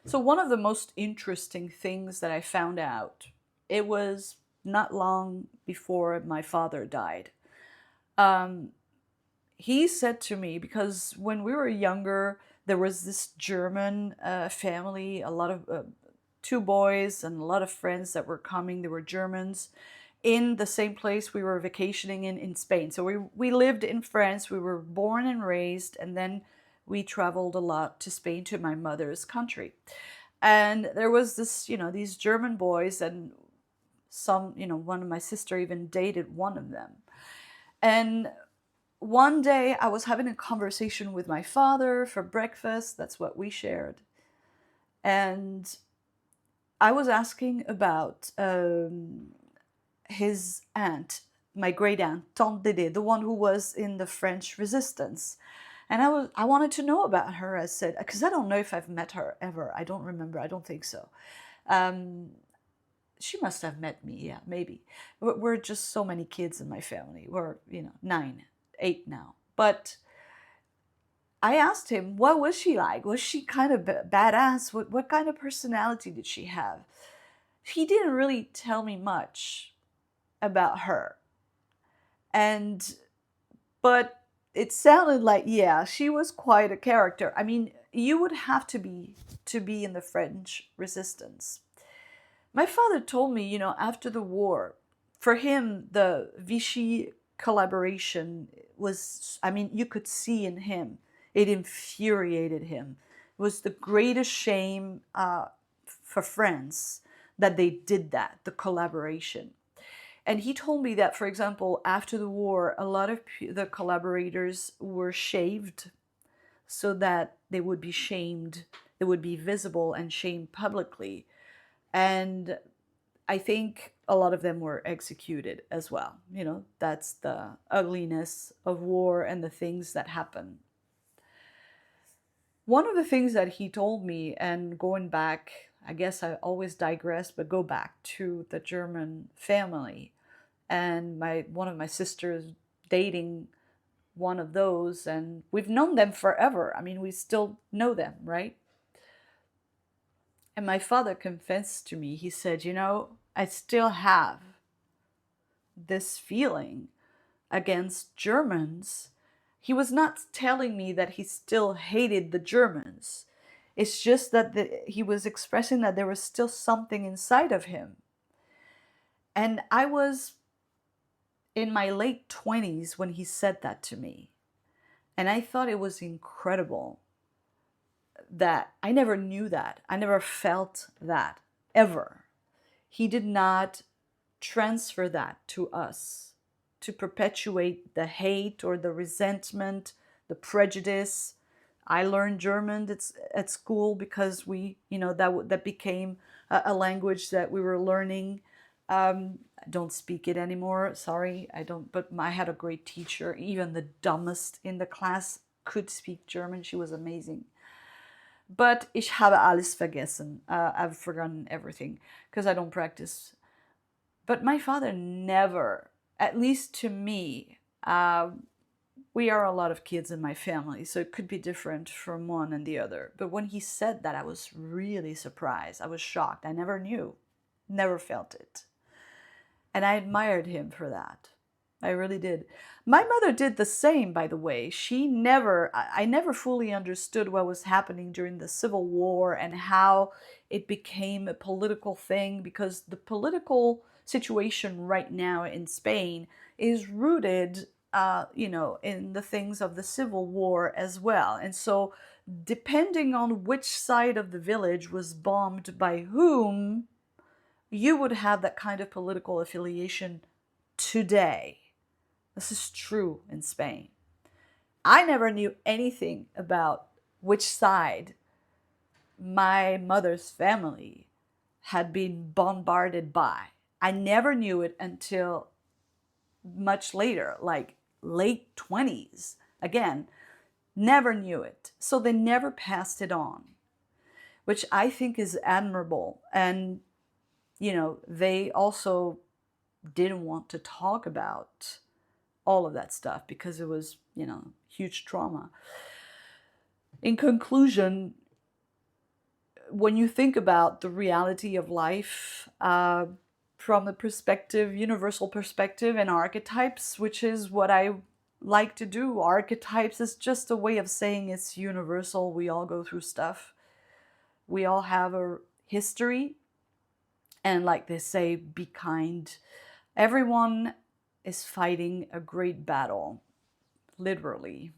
So one of the most interesting things that I found out, it was not long before my father died. Um, he said to me, because when we were younger, there was this German family, a lot of two boys and a lot of friends that were coming. They were Germans in the same place we were vacationing in Spain. So we lived in France. We were born and raised, and then we traveled a lot to Spain, to my mother's country. And there was this, these German boys, and some, one of my sister even dated one of them. And one day I was having a conversation with my father for breakfast. That's what we shared. And I was asking about his aunt, my great aunt, Tante Dédé, the one who was in the French resistance. And I wanted to know about her. I said, because I don't know if I've met her ever. I don't remember. I don't think so. Um, she must have met me. Yeah, maybe. We're just so many kids in my family. We're, 9, 8 now. But I asked him, what was she like? Was she kind of badass? What kind of personality did she have? He didn't really tell me much about her. And, but it sounded like, yeah, she was quite a character. I mean, you would have to be in the French resistance. My father told me, after the war, for him, the Vichy collaboration was, I mean, you could see in him, it infuriated him. It was the greatest shame for France that they did that, the collaboration. And he told me that, for example, after the war, a lot of the collaborators were shaved so that they would be shamed, they would be visible and shamed publicly. And I think a lot of them were executed as well. That's the ugliness of war and the things that happen. One of the things that he told me, and going back, I guess I always digress, but go back to the German family, and my one of my sisters dating one of those, and we've known them forever. I mean, we still know them, right? And my father confessed to me, he said, I still have this feeling against Germans. He was not telling me that he still hated the Germans. It's just that he was expressing that there was still something inside of him. And I was in my late 20s when he said that to me. And I thought it was incredible that I never knew that. I never felt that ever. He did not transfer that to us to perpetuate the hate or the resentment, the prejudice. I learned German at school because that became a language that we were learning. I don't speak it anymore. Sorry, I don't. But I had a great teacher. Even the dumbest in the class could speak German. She was amazing. But ich habe alles vergessen. I've forgotten everything because I don't practice. But my father never, at least to me, we are a lot of kids in my family, so it could be different from one and the other. But when he said that, I was really surprised. I was shocked. I never knew, never felt it. And I admired him for that. I really did. My mother did the same, by the way. I never fully understood what was happening during the Civil War and how it became a political thing, because the political situation right now in Spain is rooted, in the things of the Civil War as well. And so, depending on which side of the village was bombed by whom, you would have that kind of political affiliation today. This is true in Spain. I never knew anything about which side my mother's family had been bombarded by. I never knew it until much later, like late 20s. Again, never knew it. So they never passed it on, which I think is admirable. And, they also didn't want to talk about all of that stuff because it was, huge trauma. In conclusion, when you think about the reality of life from the perspective, universal perspective, and archetypes, which is what I like to do. Archetypes is just a way of saying it's universal. We all go through stuff. We all have a history. And like they say, be kind. Everyone is fighting a great battle, literally.